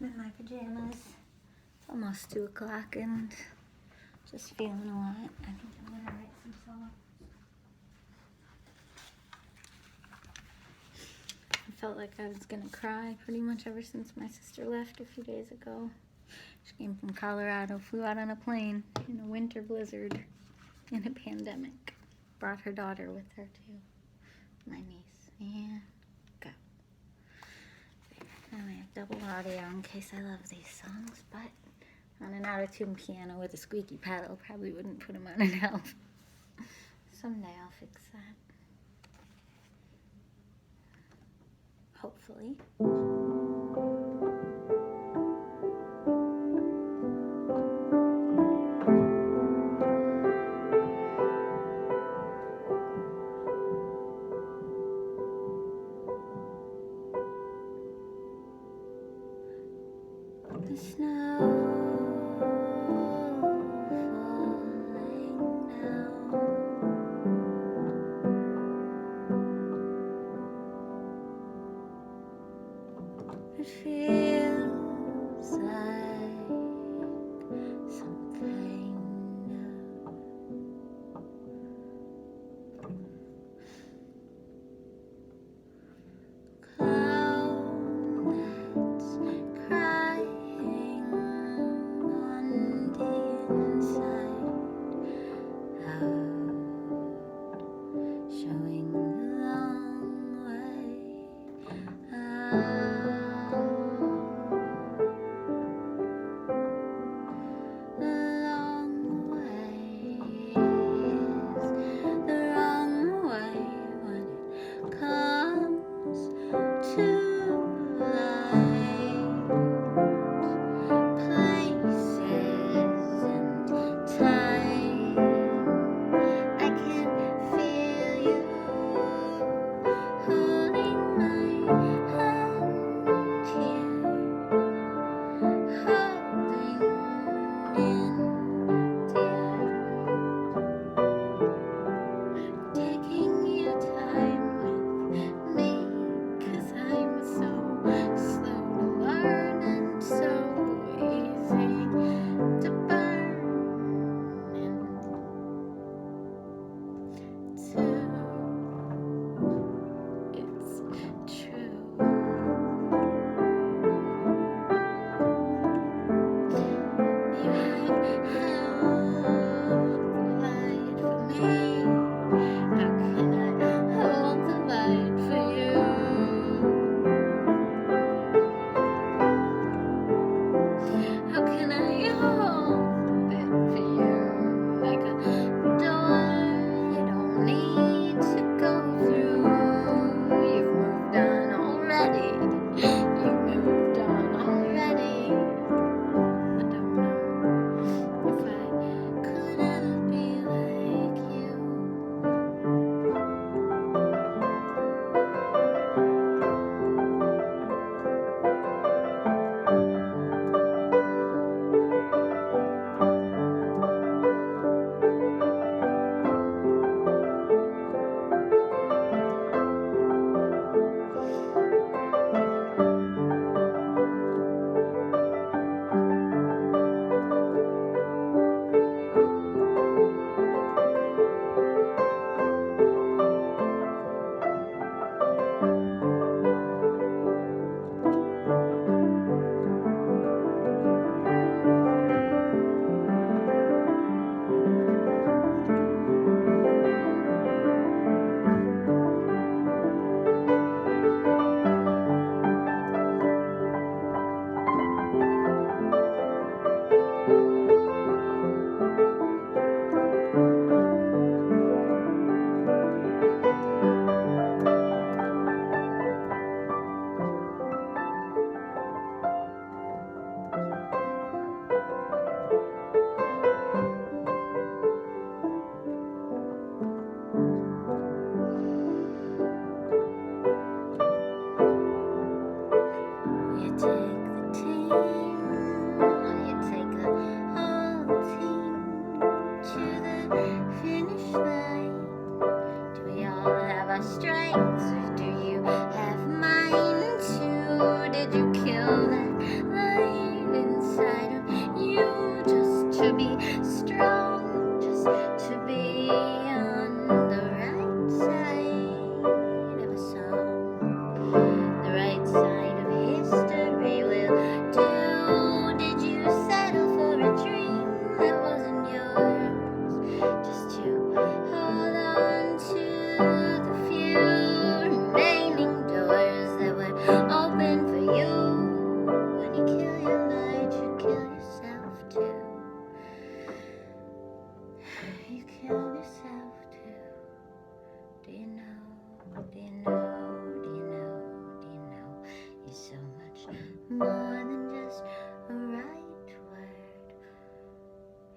I'm in my pajamas. It's almost 2 o'clock and just feeling a lot. I think I'm gonna write some songs. I felt like I was gonna cry pretty much ever since my sister left a few days ago. She came from Colorado, flew out on a plane in a winter blizzard in a pandemic. Brought her daughter with her too, my niece, and go. Now I have double audio in case I love these songs, but on an out-of-tune piano with a squeaky pedal probably wouldn't put them on an album. Someday I'll fix that. Hopefully. The snow falling down. It feels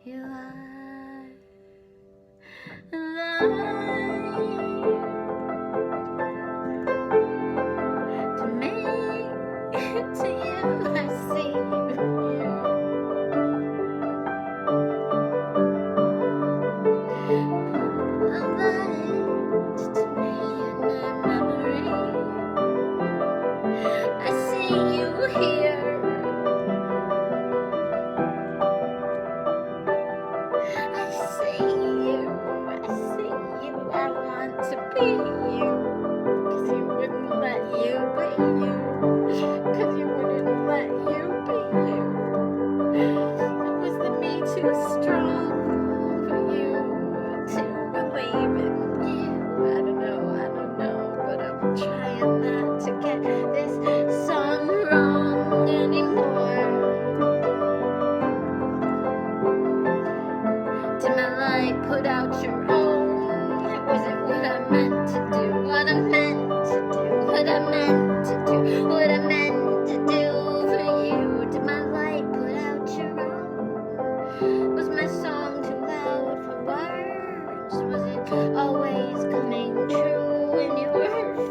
You are alive to me, to you. I see you here. Alive to me in my memory. I see you here. I see you. I see you. I want to be you. 'Cause you wouldn't let you be you. 'Cause you wouldn't let you be you. Was the me too strong for you to believe in you? I don't know, but I'm trying not to get this song wrong anymore. Did my light put out your own? Was it what I meant to do? What I meant to do? What I meant to do? What I meant to do for you? Did my light put out your own? Was my song too loud for words? Was it always coming true in your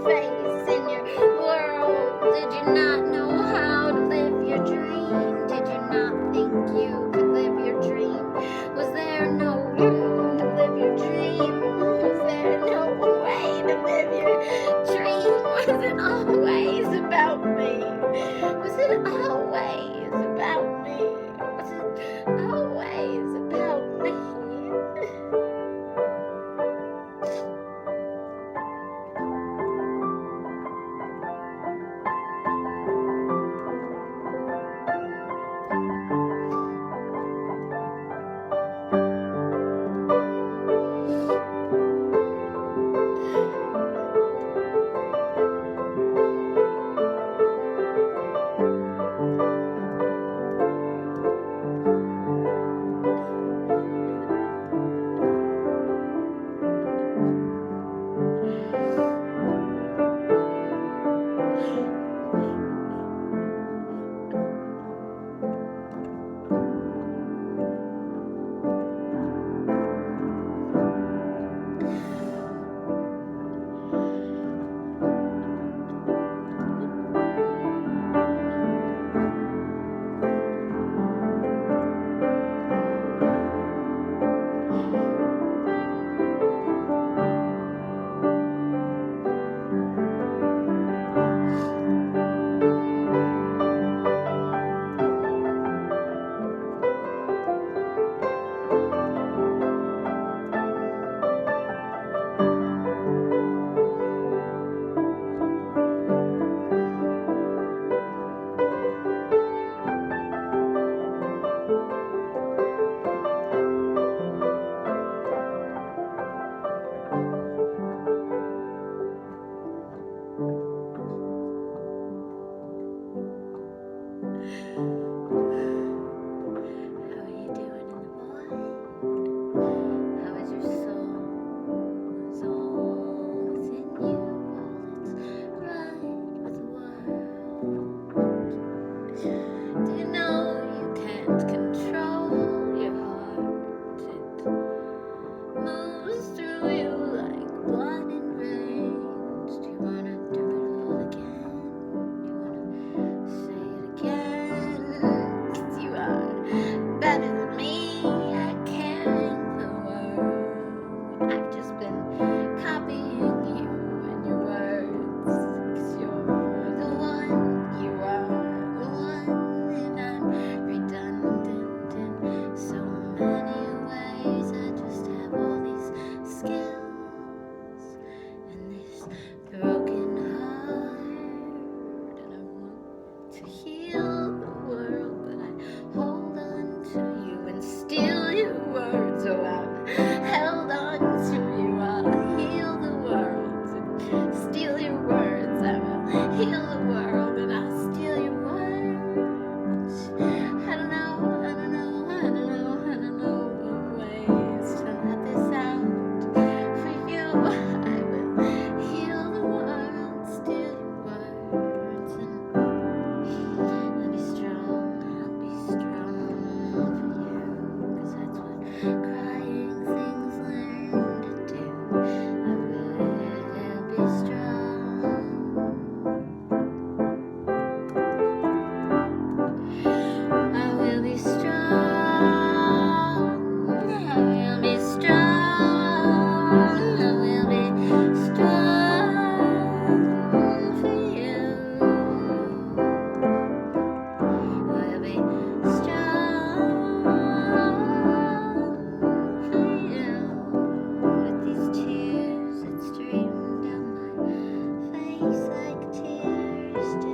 face, in your world? Did you not know how to live your dream? Did you not think you could live your dream? Was there no room to live your dream? Was there no way to live your dream? Was it always about me? Was it always about me? Was it always about me? crying things learned to do. I will be strong. I will be strong. I will be strong. I will be strong for you. I'll be strong for you. With these tears that stream down my face like tears do,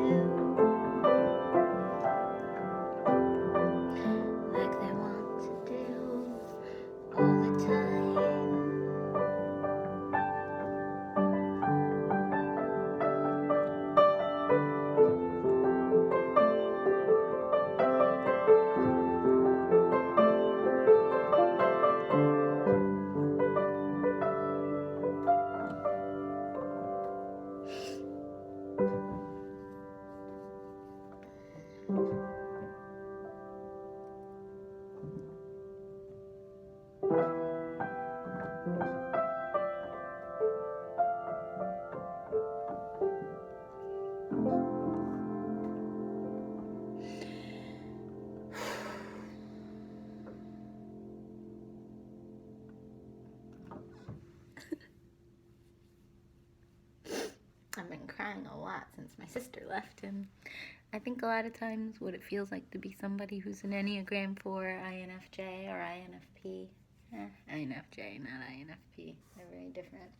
like they want to do all the time. I've been crying a lot since my sister left, and I think a lot of times what it feels like to be somebody who's an enneagram 4, INFJ, or INFP. INFJ, not INFP. They're very different.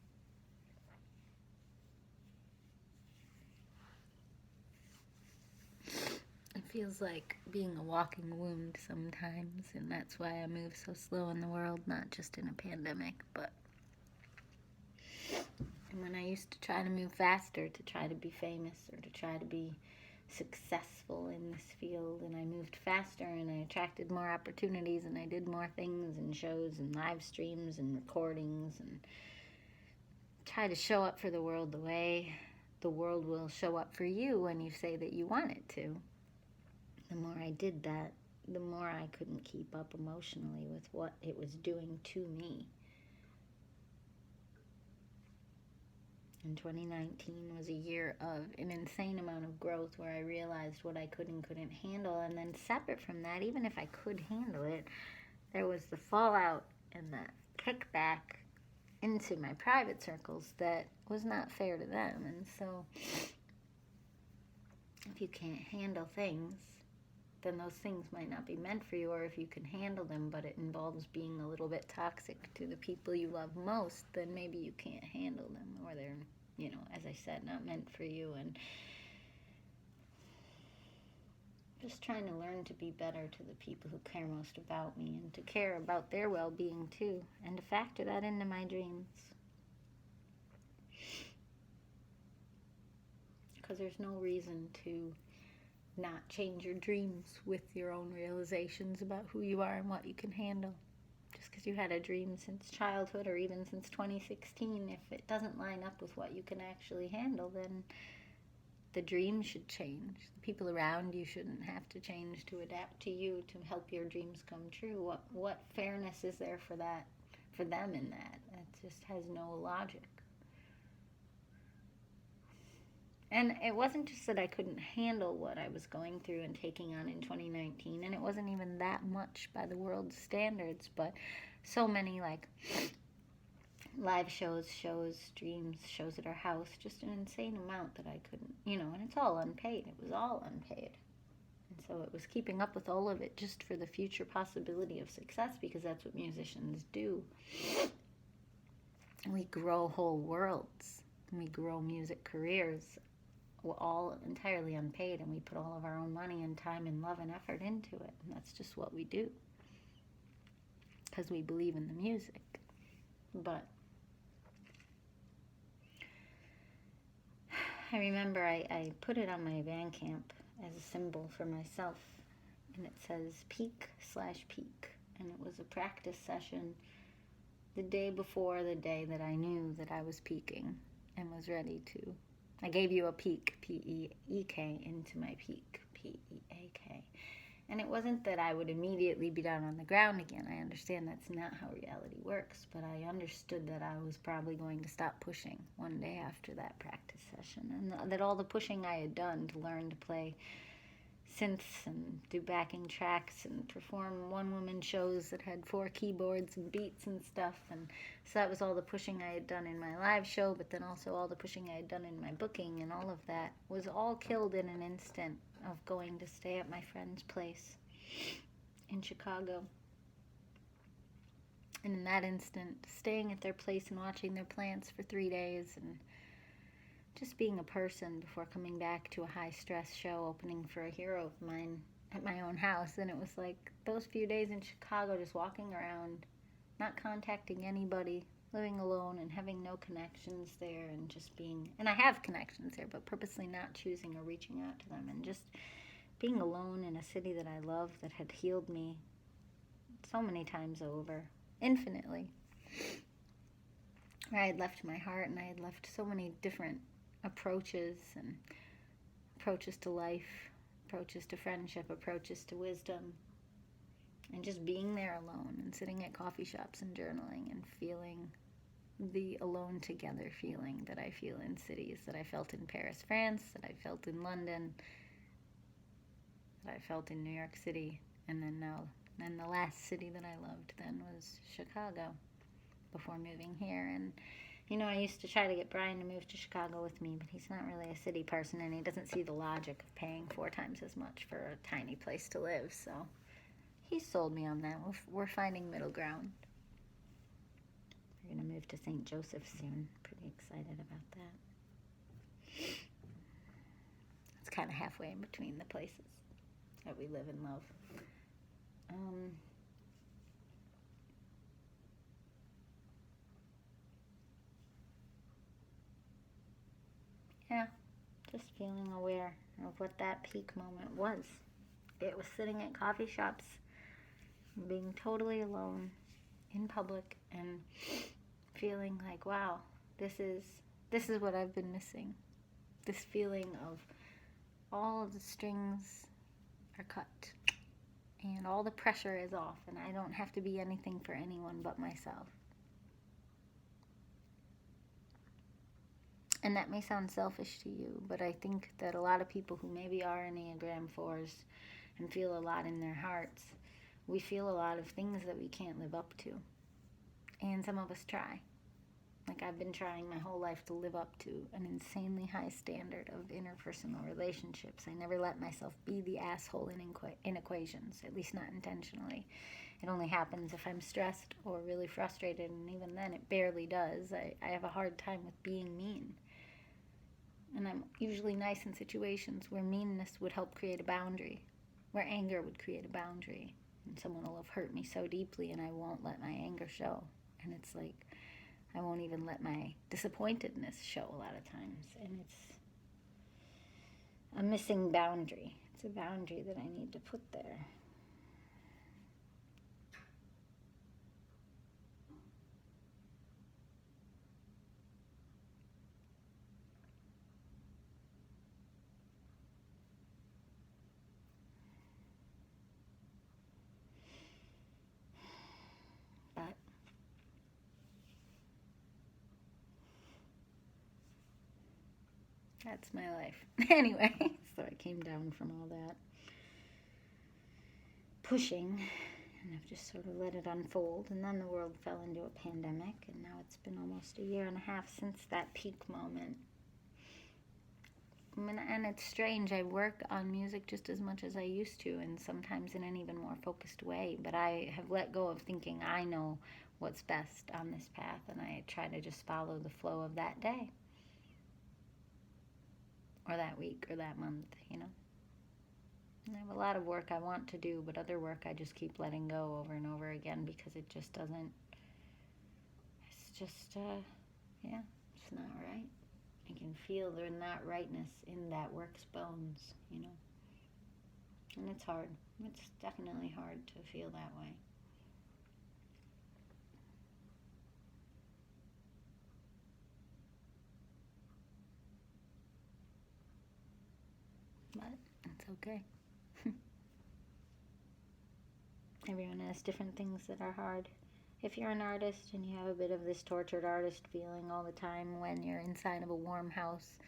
It feels like being a walking wound sometimes, and that's why I move so slow in the world, not just in a pandemic, but when I used to try to move faster to try to be famous or to try to be successful in this field, and I moved faster and I attracted more opportunities and I did more things and shows and live streams and recordings and try to show up for the world the way the world will show up for you when you say that you want it to. The more I did that, the more I couldn't keep up emotionally with what it was doing to me. And 2019 was a year of an insane amount of growth where I realized what I could and couldn't handle. And then separate from that, even if I could handle it, there was the fallout and the kickback into my private circles that was not fair to them. And so if you can't handle things, then those things might not be meant for you. Or if you can handle them, but it involves being a little bit toxic to the people you love most, then maybe you can't handle them, or they're, you know, as I said, not meant for you. And just trying to learn to be better to the people who care most about me, and to care about their well-being too, and to factor that into my dreams. Because there's no reason to not change your dreams with your own realizations about who you are and what you can handle. Just because you had a dream since childhood or even since 2016, if it doesn't line up with what you can actually handle, then the dream should change. The people around you shouldn't have to change to adapt to you to help your dreams come true. What fairness is there for that, for them in that? That just has no logic. And it wasn't just that I couldn't handle what I was going through and taking on in 2019, and it wasn't even that much by the world's standards, but so many like live shows, streams, shows at our house, just an insane amount that I couldn't, you know, and it's all unpaid. It was all unpaid. And so it was keeping up with all of it just for the future possibility of success, because that's what musicians do. We grow whole worlds, and we grow music careers. We're all entirely unpaid, and we put all of our own money and time and love and effort into it, and that's just what we do because we believe in the music. But I remember I put it on my Bandcamp as a symbol for myself, and it says peak/peak, and it was a practice session the day before the day that I knew that I was peaking and was ready to. I gave you a peek, P-E-E-K, into my peak, P-E-A-K. And it wasn't that I would immediately be down on the ground again. I understand that's not how reality works, but I understood that I was probably going to stop pushing one day after that practice session, and that all the pushing I had done to learn to play synths and do backing tracks and perform one-woman shows that had 4 keyboards and beats and stuff, and so that was all the pushing I had done in my live show, but then also all the pushing I had done in my booking, and all of that was all killed in an instant of going to stay at my friend's place in Chicago. And in that instant, staying at their place and watching their plants for 3 days and just being a person before coming back to a high-stress show opening for a hero of mine at my own house. And it was like those few days in Chicago, just walking around, not contacting anybody, living alone and having no connections there, and just being, and I have connections there, but purposely not choosing or reaching out to them, and just being alone in a city that I love, that had healed me so many times over, infinitely. Where I had left my heart, and I had left so many different approaches, and approaches to life, approaches to friendship, approaches to wisdom, and just being there alone and sitting at coffee shops and journaling and feeling the alone together feeling that I feel in cities, that I felt in Paris, France, that I felt in London, that I felt in New York City, and then the last city that I loved then was Chicago before moving here. And you know, I used to try to get Brian to move to Chicago with me, but he's not really a city person, and he doesn't see the logic of paying 4 times as much for a tiny place to live, so he sold me on that. We're finding middle ground. We're going to move to St. Joseph soon. Pretty excited about that. It's kind of halfway in between the places that we live and love. Yeah, just feeling aware of what that peak moment was. It was sitting at coffee shops, being totally alone in public, and feeling like, wow, this is what I've been missing. This feeling of all of the strings are cut and all the pressure is off, and I don't have to be anything for anyone but myself. And that may sound selfish to you, but I think that a lot of people who maybe are Enneagram 4s and feel a lot in their hearts, we feel a lot of things that we can't live up to. And some of us try. Like, I've been trying my whole life to live up to an insanely high standard of interpersonal relationships. I never let myself be the asshole in equations, at least not intentionally. It only happens if I'm stressed or really frustrated, and even then it barely does. I have a hard time with being mean. And I'm usually nice in situations where meanness would help create a boundary, where anger would create a boundary. And someone will have hurt me so deeply, and I won't let my anger show. And it's like, I won't even let my disappointedness show a lot of times. And it's a missing boundary. It's a boundary that I need to put there. But that's my life. Anyway, so I came down from all that pushing, and I've just sort of let it unfold. And then the world fell into a pandemic, and now it's been almost 1.5 years since that peak moment. And it's strange, I work on music just as much as I used to, and sometimes in an even more focused way, but I have let go of thinking I know what's best on this path, and I try to just follow the flow of that day, or that week, or that month, you know. And I have a lot of work I want to do, but other work I just keep letting go over and over again because it just doesn't, it's just, it's not right. I can feel the not rightness in that work's bones, you know. And it's hard. It's definitely hard to feel that way. But it's okay. Everyone has different things that are hard. If you're an artist and you have a bit of this tortured artist feeling all the time when you're inside of a warm house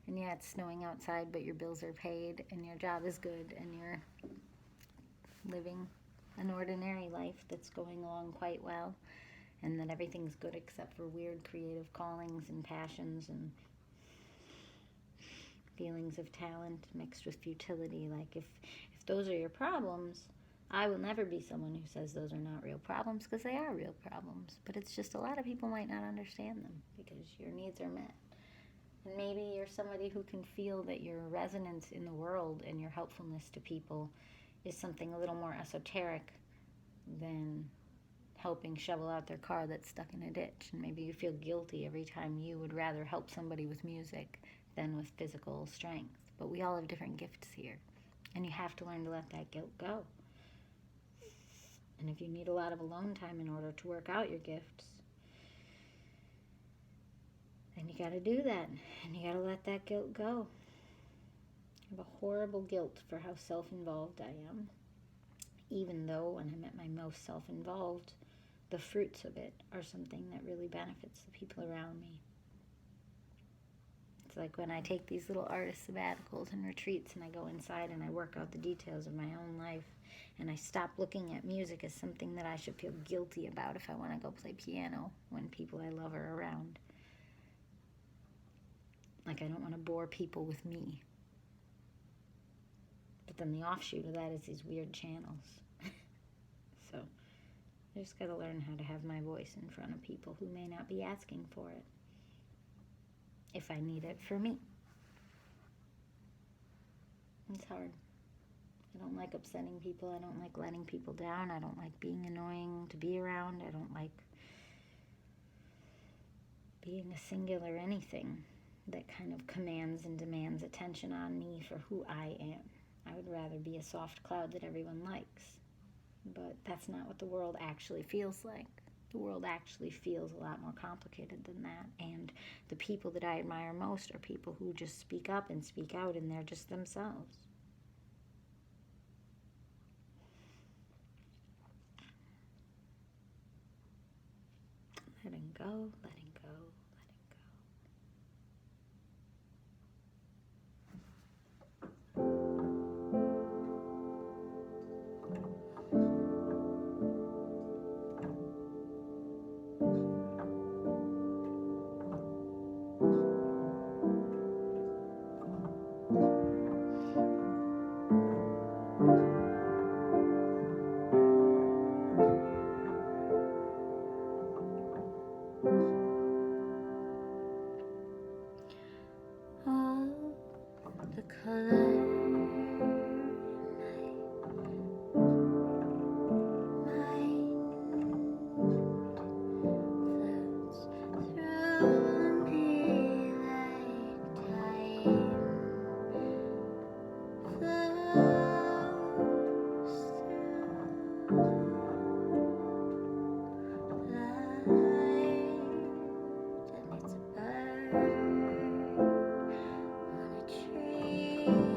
and yeah, it's snowing outside, but your bills are paid and your job is good and you're living an ordinary life that's going along quite well, and that everything's good except for weird creative callings and passions and feelings of talent mixed with futility. Like if those are your problems, I will never be someone who says those are not real problems, because they are real problems. But it's just a lot of people might not understand them because your needs are met. And maybe you're somebody who can feel that your resonance in the world and your helpfulness to people is something a little more esoteric than helping shovel out their car that's stuck in a ditch. And maybe you feel guilty every time you would rather help somebody with music than with physical strength. But we all have different gifts here. And you have to learn to let that guilt go. And if you need a lot of alone time in order to work out your gifts, then you got to do that. And you got to let that guilt go. I have a horrible guilt for how self-involved I am. Even though when I'm at my most self-involved, the fruits of it are something that really benefits the people around me. It's like when I take these little artist sabbaticals and retreats and I go inside and I work out the details of my own life, and I stop looking at music as something that I should feel guilty about if I want to go play piano when people I love are around. Like I don't want to bore people with me. But then the offshoot of that is these weird channels. So I just got to learn how to have my voice in front of people who may not be asking for it, if I need it for me. It's hard. I don't like upsetting people. I don't like letting people down. I don't like being annoying to be around. I don't like being a singular anything that kind of commands and demands attention on me for who I am. I would rather be a soft cloud that everyone likes. But that's not what the world actually feels like. The world actually feels a lot more complicated than that. And the people that I admire most are people who just speak up and speak out, and they're just themselves. Letting go, letting go, letting go. All the color on a tree.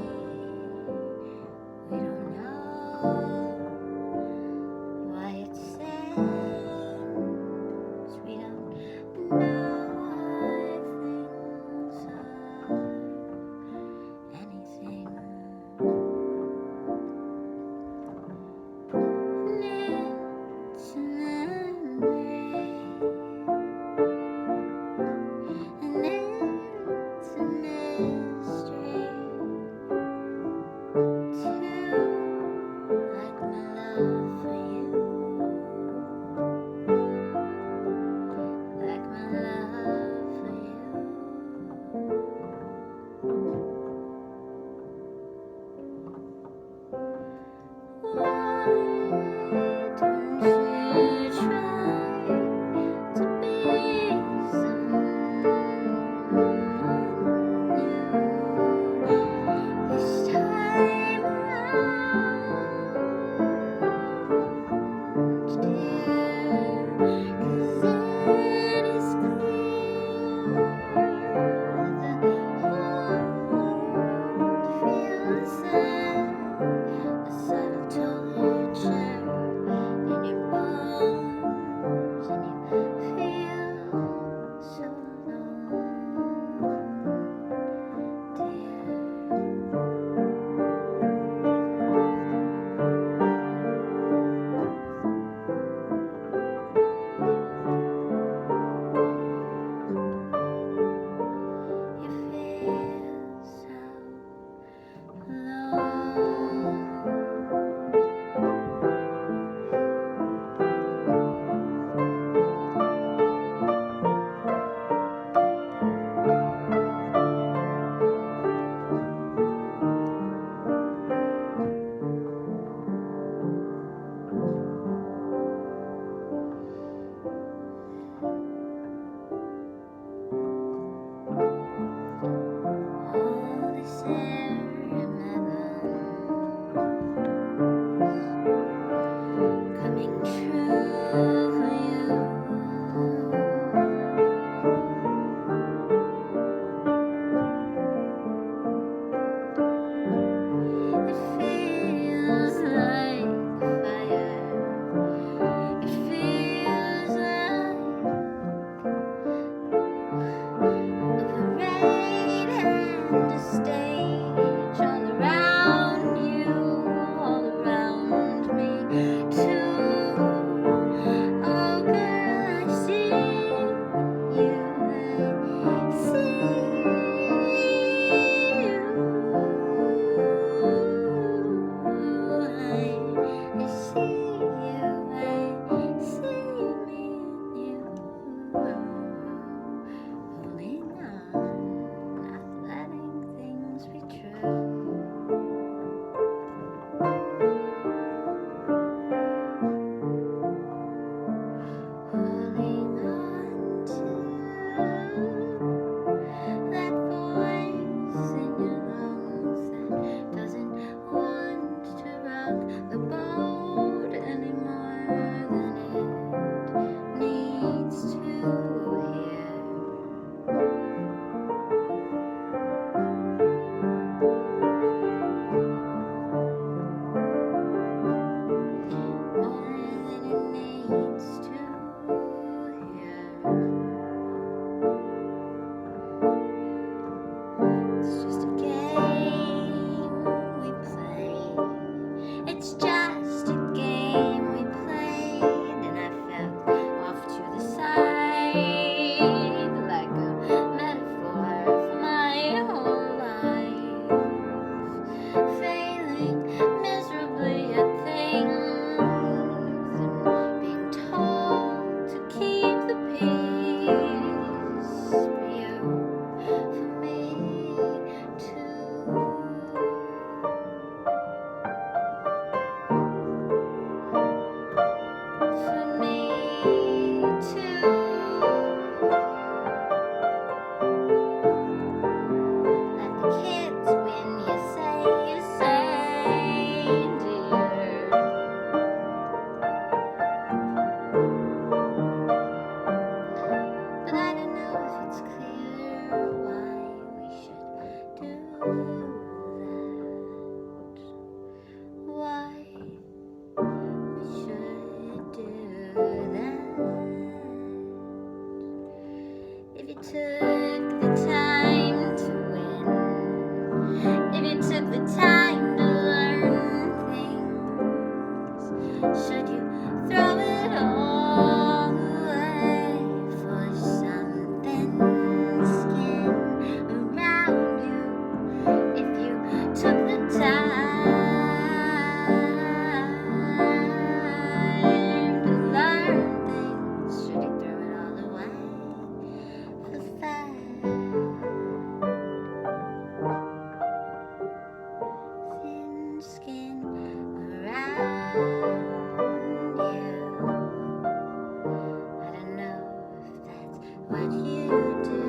what you do?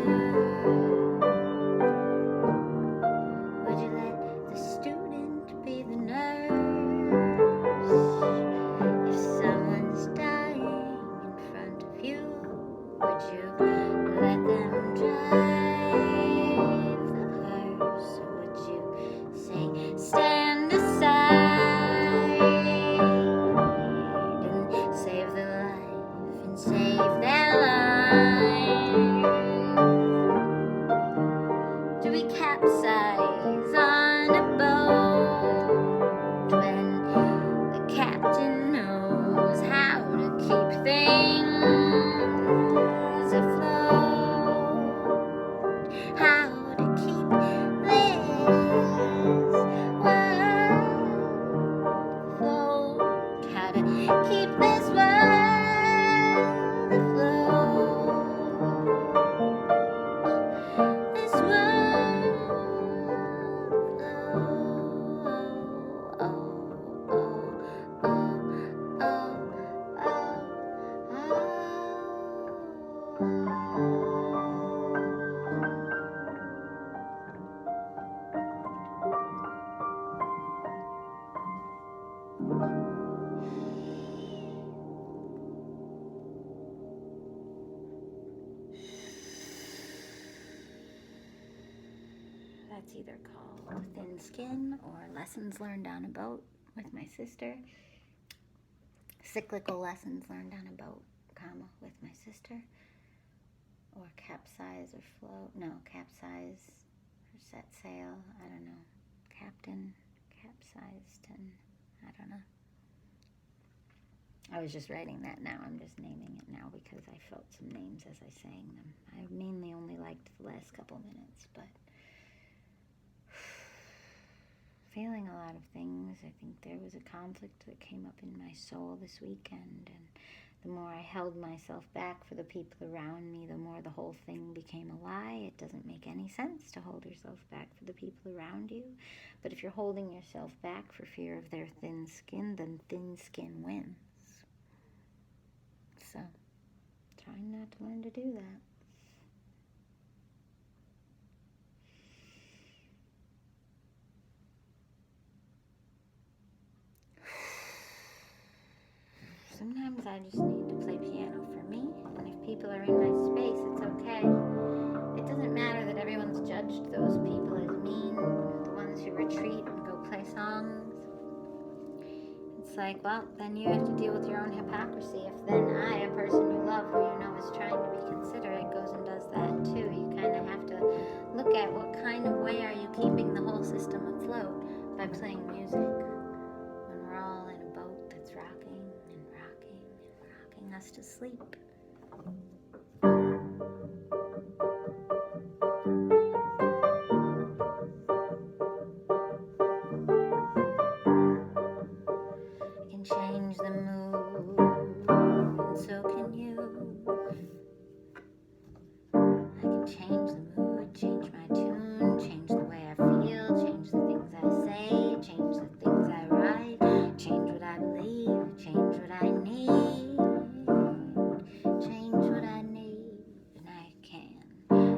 Would you let the student be the nurse? If someone's dying in front of you, would you let them drive the hearse? Or would you say, stand aside and save the life and save their life? Do we capsize on a boat when the captain knows how to keep things afloat? How to keep this world afloat? How to keep this world afloat? This world That's either called Thin Skin or Lessons Learned on a Boat with my sister. Cyclical Lessons Learned on a Boat, comma, with my sister. Or Capsize or Float. No, Capsize or Set Sail. I don't know. Captain, capsized, and I don't know. I was just writing that now. I'm just naming it now because I felt some names as I sang them. I mainly only liked the last couple minutes, but feeling a lot of things. I think there was a conflict that came up in my soul this weekend, and the more I held myself back for the people around me, the more the whole thing became a lie. It doesn't make any sense to hold yourself back for the people around you. But if you're holding yourself back for fear of their thin skin, then thin skin wins. So, trying not to learn to do that. Sometimes I just need to play piano for me, and if people are in my space, it's okay. It doesn't matter that everyone's judged those people as mean, the ones who retreat and go play songs. It's like, well, then you have to deal with your own hypocrisy. If then I, a person you love, who you know is trying to be considerate, goes and does that too, you kind of have to look at what kind of way are you keeping the whole system afloat by playing music when we're all in a boat that's rocking and rocking and rocking us to sleep. Change the mood, and so can you. I can change the mood, change my tune, change the way I feel, change the things I say, change the things I write, change what I believe, change what I need, change what I need, and I can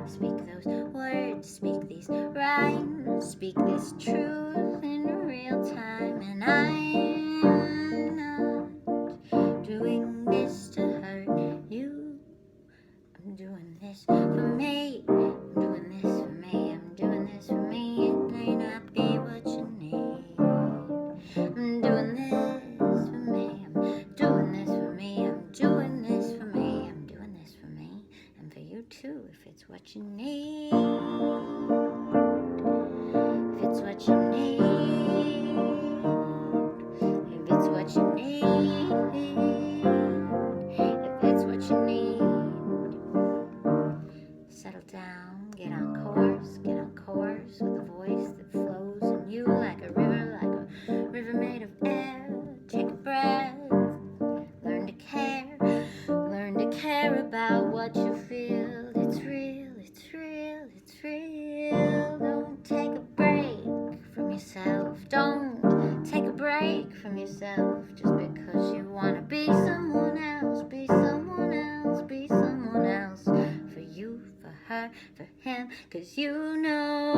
speak those words, speak these rhymes, speak this truth in real time, and I'm not doing this to hurt you. I'm doing this for me. I'm doing this for me. I'm doing this for me. It may not be what you need. I'm doing this for me. I'm doing this for me. I'm doing this for me. I'm doing this for me. And for you too, if it's what you need. If it's what you need. If it's what you need. If it's what you need. Settle down, get on course with a voice that flows in you like a river made of air. Take a breath, learn to care about what you feel. It's real, it's real, it's real. Don't take a break from yourself. Don't take a break from yourself just because you want to be someone else, be someone else, be someone else. For for him, 'cause you know